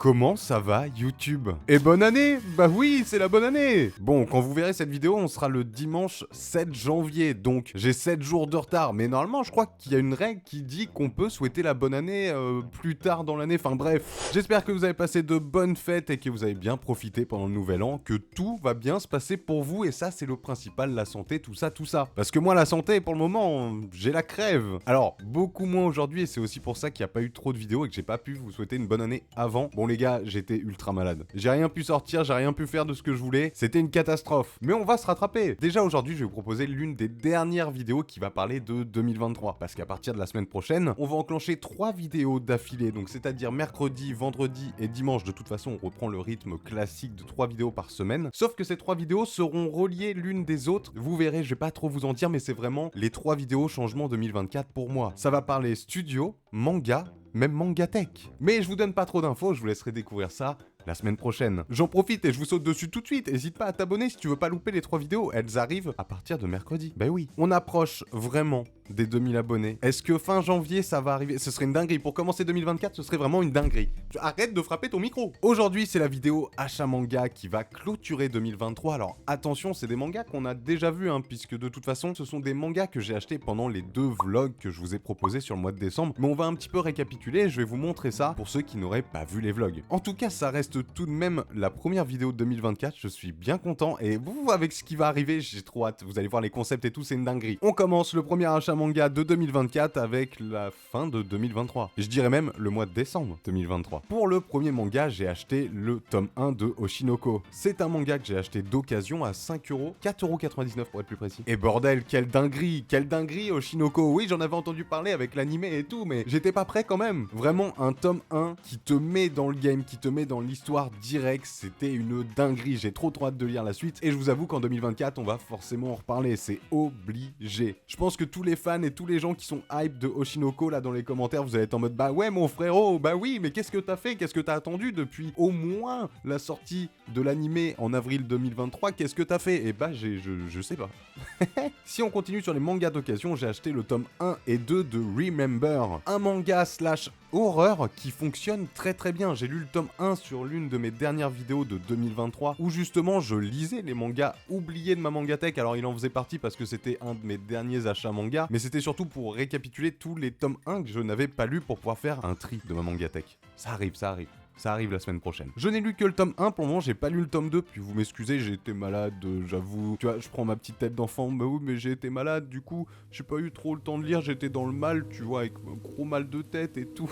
Comment ça va YouTube? Et bonne année! Bah oui, c'est la bonne année! Bon, quand vous verrez cette vidéo, on sera le dimanche 7 janvier, donc j'ai 7 jours de retard. Mais normalement, je crois qu'il y a une règle qui dit qu'on peut souhaiter la bonne année plus tard dans l'année. Enfin bref, j'espère que vous avez passé de bonnes fêtes et que vous avez bien profité pendant le nouvel an, que tout va bien se passer pour vous. Et ça, c'est le principal, la santé, tout ça, tout ça. Parce que moi, la santé, pour le moment, j'ai la crève. Alors, beaucoup moins aujourd'hui, et c'est aussi pour ça qu'il n'y a pas eu trop de vidéos et que j'ai pas pu vous souhaiter une bonne année avant. Bon les gars, j'étais ultra malade. J'ai rien pu sortir, j'ai rien pu faire de ce que je voulais. C'était une catastrophe. Mais on va se rattraper. Déjà aujourd'hui, je vais vous proposer l'une des dernières vidéos qui va parler de 2023. Parce qu'à partir de la semaine prochaine, on va enclencher 3 vidéos d'affilée. Donc c'est-à-dire mercredi, vendredi et dimanche. De toute façon, on reprend le rythme classique de 3 vidéos par semaine. Sauf que ces 3 vidéos seront reliées l'une des autres. Vous verrez, je vais pas trop vous en dire, mais c'est vraiment les 3 vidéos changement 2024 pour moi. Ça va parler studio, manga, même Mangatech. Mais je vous donne pas trop d'infos, je vous laisserai découvrir ça la semaine prochaine. J'en profite et je vous saute dessus tout de suite. N'hésite pas à t'abonner si tu veux pas louper les 3 vidéos. Elles arrivent à partir de mercredi. Ben oui. On approche vraiment des 2000 abonnés. Est-ce que fin janvier ça va arriver? Ce serait une dinguerie. Pour commencer 2024, ce serait vraiment une dinguerie. Arrête de frapper ton micro. Aujourd'hui, c'est la vidéo achat manga qui va clôturer 2023. Alors attention, c'est des mangas qu'on a déjà vus, puisque de toute façon, ce sont des mangas que j'ai achetés pendant les 2 vlogs que je vous ai proposés sur le mois de décembre. Mais on va un petit peu récapituler. Je vais vous montrer ça pour ceux qui n'auraient pas vu les vlogs. En tout cas, ça reste tout de même la première vidéo de 2024, je suis bien content et vous, avec ce qui va arriver, j'ai trop hâte, vous allez voir les concepts et tout, c'est une dinguerie. On commence le premier achat manga de 2024 avec la fin de 2023, je dirais même le mois de décembre 2023. Pour le premier manga, j'ai acheté le tome 1 de Oshinoko. C'est un manga que j'ai acheté d'occasion à 5€, 4,99€ pour être plus précis. Et bordel, quelle dinguerie Oshinoko. Oui, j'en avais entendu parler avec l'animé et tout, mais j'étais pas prêt quand même. Vraiment un tome 1 qui te met dans le game, qui te met dans l'histoire direct, c'était une dinguerie, j'ai trop hâte de lire la suite et je vous avoue qu'en 2024 on va forcément en reparler, c'est obligé. Je pense que tous les fans et tous les gens qui sont hype de Oshinoko là dans les commentaires, vous allez être en mode bah ouais mon frérot, bah oui mais qu'est-ce que t'as fait, qu'est-ce que t'as attendu depuis au moins la sortie de l'animé en avril 2023, qu'est-ce que t'as fait? Et bah je sais pas. Si on continue sur les mangas d'occasion, j'ai acheté le tome 1 et 2 de Remember, un manga slash horreur qui fonctionne très très bien. J'ai lu le tome 1 sur l'une de mes dernières vidéos de 2023 où justement je lisais les mangas oubliés de ma mangatech. Alors il en faisait partie parce que c'était un de mes derniers achats manga, mais c'était surtout pour récapituler tous les tomes 1 que je n'avais pas lus pour pouvoir faire un tri de ma mangatech. Ça arrive. Ça arrive la semaine prochaine. Je n'ai lu que le tome 1 pour le moment, j'ai pas lu le tome 2, puis vous m'excusez, j'ai été malade, j'avoue. Tu vois, je prends ma petite tête d'enfant, bah oui, mais j'ai été malade, du coup, j'ai pas eu trop le temps de lire, j'étais dans le mal, tu vois, avec un gros mal de tête et tout.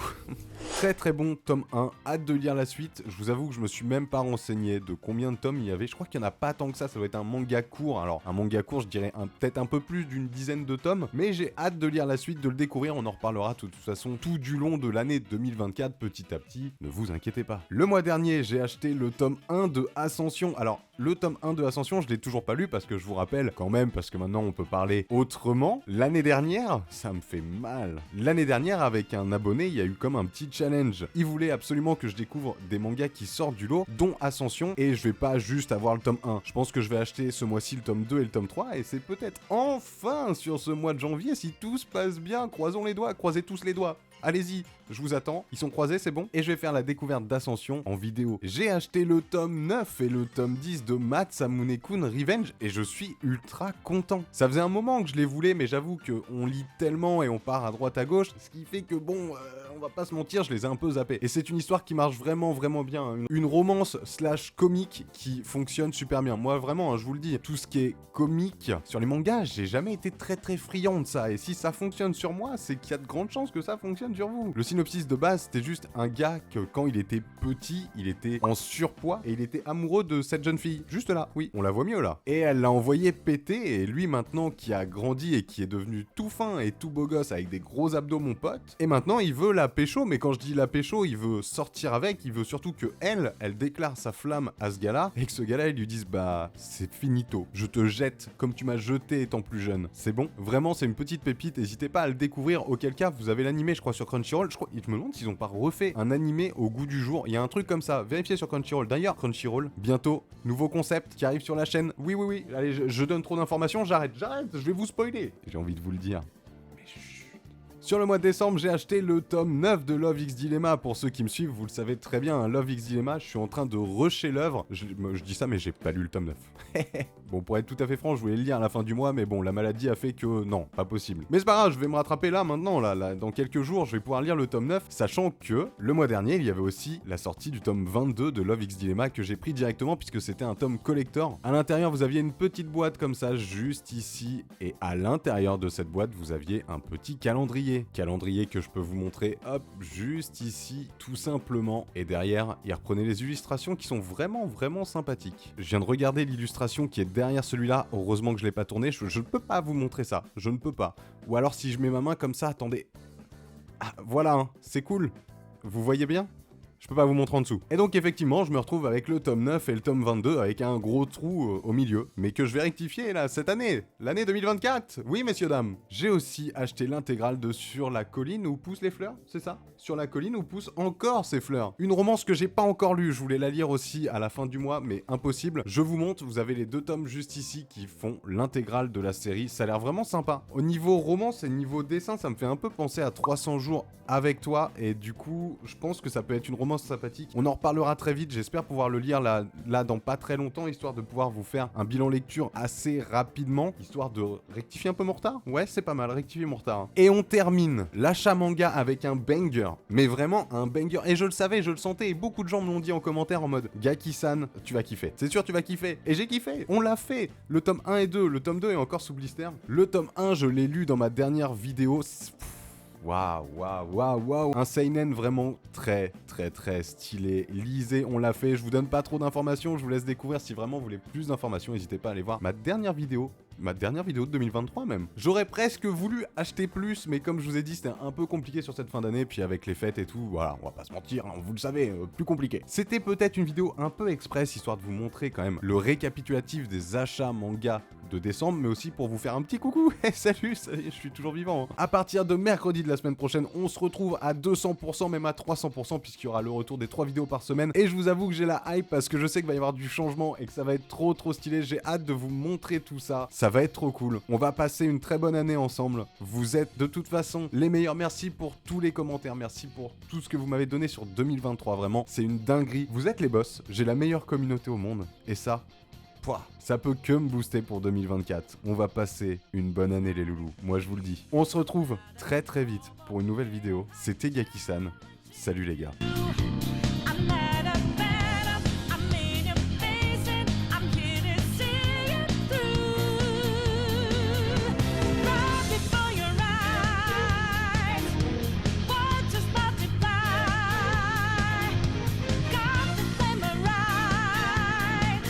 Très très bon tome 1, hâte de lire la suite. Je vous avoue que je me suis même pas renseigné de combien de tomes il y avait. Je crois qu'il y en a pas tant que ça doit être un manga court. Alors, un manga court, je dirais peut-être un peu plus d'une dizaine de tomes, mais j'ai hâte de lire la suite, de le découvrir, on en reparlera de toute façon tout du long de l'année 2024, petit à petit, ne vous inquiétez pas. Le mois dernier, j'ai acheté le tome 1 de Ascension. Alors, le tome 1 de Ascension, je l'ai toujours pas lu parce que je vous rappelle quand même, parce que maintenant on peut parler autrement. L'année dernière, ça me fait mal. L'année dernière, avec un abonné, il y a eu comme un petit challenge. Il voulait absolument que je découvre des mangas qui sortent du lot, dont Ascension, et je vais pas juste avoir le tome 1. Je pense que je vais acheter ce mois-ci le tome 2 et le tome 3, et c'est peut-être enfin sur ce mois de janvier, si tout se passe bien. Croisons les doigts, croisez tous les doigts. Allez-y, je vous attends, ils sont croisés, c'est bon? Et je vais faire la découverte d'Ascension en vidéo. J'ai acheté le tome 9 et le tome 10 de Masamune-kun Revenge et je suis ultra content. Ça faisait un moment que je les voulais, mais j'avoue qu'on lit tellement et on part à droite à gauche, ce qui fait que bon, on va pas se mentir, je les ai un peu zappés. Et c'est une histoire qui marche vraiment bien, une romance slash comique qui fonctionne super bien. Moi vraiment, je vous le dis, tout ce qui est comique sur les mangas, j'ai jamais été très friand de ça. Et si ça fonctionne sur moi, c'est qu'il y a de grandes chances que ça fonctionne sur vous. Le synopsis de base, c'était juste un gars que quand il était petit, il était en surpoids et il était amoureux de cette jeune fille. Juste là, oui, on la voit mieux là. Et elle l'a envoyé péter et lui maintenant qui a grandi et qui est devenu tout fin et tout beau gosse avec des gros abdos mon pote, et maintenant il veut la pécho, mais quand je dis la pécho, il veut sortir avec, il veut surtout que elle déclare sa flamme à ce gars-là et que ce gars-là il lui dise bah c'est finito, je te jette comme tu m'as jeté étant plus jeune. C'est bon, vraiment c'est une petite pépite, n'hésitez pas à le découvrir, auquel cas vous avez l'animé je crois sur Crunchyroll, je me demande s'ils ont pas refait un animé au goût du jour, il y a un truc comme ça, vérifiez sur Crunchyroll. D'ailleurs Crunchyroll, bientôt, nouveau concept qui arrive sur la chaîne, oui, allez je donne trop d'informations, j'arrête, je vais vous spoiler, j'ai envie de vous le dire, mais chut. Sur le mois de décembre, j'ai acheté le tome 9 de Love X Dilemma. Pour ceux qui me suivent, vous le savez très bien, hein, Love X Dilemma, je suis en train de rusher l'œuvre. Je dis ça, mais j'ai pas lu le tome 9. Bon, pour être tout à fait franc, je voulais le lire à la fin du mois, mais bon, la maladie a fait que non, pas possible. Mais c'est pas grave, je vais me rattraper là, maintenant, là, dans quelques jours, je vais pouvoir lire le tome 9, sachant que le mois dernier, il y avait aussi la sortie du tome 22 de Love X Dilemma que j'ai pris directement puisque c'était un tome collector. À l'intérieur, vous aviez une petite boîte comme ça, juste ici, et à l'intérieur de cette boîte, vous aviez un petit calendrier. Calendrier que je peux vous montrer, hop, juste ici, tout simplement. Et derrière, il reprenait les illustrations qui sont vraiment sympathiques. Je viens de regarder l'illustration qui est derrière celui-là, heureusement que je l'ai pas tourné, je ne peux pas vous montrer ça, je ne peux pas. Ou alors si je mets ma main comme ça, attendez. Ah, voilà, hein, c'est cool. Vous voyez bien ? Je peux pas vous montrer en dessous. Et donc effectivement, je me retrouve avec le tome 9 et le tome 22 avec un gros trou au milieu. Mais que je vais rectifier là, cette année. L'année 2024. Oui, messieurs, dames. J'ai aussi acheté l'intégrale de Sur la colline où poussent les fleurs, c'est ça ? Sur la colline où poussent encore ces fleurs. Une romance que j'ai pas encore lue. Je voulais la lire aussi à la fin du mois, mais impossible. Je vous montre, vous avez les 2 tomes juste ici qui font l'intégrale de la série. Ça a l'air vraiment sympa. Au niveau romance et niveau dessin, ça me fait un peu penser à 300 jours avec toi. Et du coup, je pense que ça peut être une romance sympathique. On en reparlera très vite, j'espère pouvoir le lire là dans pas très longtemps, histoire de pouvoir vous faire un bilan lecture assez rapidement, histoire de rectifier un peu mon retard. Ouais, c'est pas mal, rectifier mon retard. Hein. Et on termine l'achat manga avec un banger, mais vraiment un banger. Et je le savais, je le sentais, et beaucoup de gens me l'ont dit en commentaire en mode Gaki-san, tu vas kiffer. C'est sûr, tu vas kiffer. Et j'ai kiffé, on l'a fait. Le tome 1 et 2, le tome 2 est encore sous blister. Le tome 1, je l'ai lu dans ma dernière vidéo. Waouh. Un seinen vraiment très stylé. Lisez, on l'a fait. Je vous donne pas trop d'informations, je vous laisse découvrir. Si vraiment vous voulez plus d'informations, n'hésitez pas à aller voir ma dernière vidéo de 2023 même. J'aurais presque voulu acheter plus, mais comme je vous ai dit, c'était un peu compliqué sur cette fin d'année, puis avec les fêtes et tout, voilà, on va pas se mentir, hein, vous le savez, plus compliqué. C'était peut-être une vidéo un peu express, histoire de vous montrer quand même le récapitulatif des achats manga de décembre, mais aussi pour vous faire un petit coucou. Salut, je suis toujours vivant. Hein. À partir de mercredi de la semaine prochaine, on se retrouve à 200%, même à 300%, puisqu'il y aura le retour des 3 vidéos par semaine. Et je vous avoue que j'ai la hype parce que je sais qu'il va y avoir du changement et que ça va être trop stylé. J'ai hâte de vous montrer tout ça. Ça va être trop cool. On va passer une très bonne année ensemble. Vous êtes de toute façon les meilleurs. Merci pour tous les commentaires. Merci pour tout ce que vous m'avez donné sur 2023. Vraiment, c'est une dinguerie. Vous êtes les boss. J'ai la meilleure communauté au monde. Et ça peut que me booster pour 2024. On va passer une bonne année les loulous, moi je vous le dis. On se retrouve très vite pour une nouvelle vidéo. C'était Gaki-san. Salut les gars.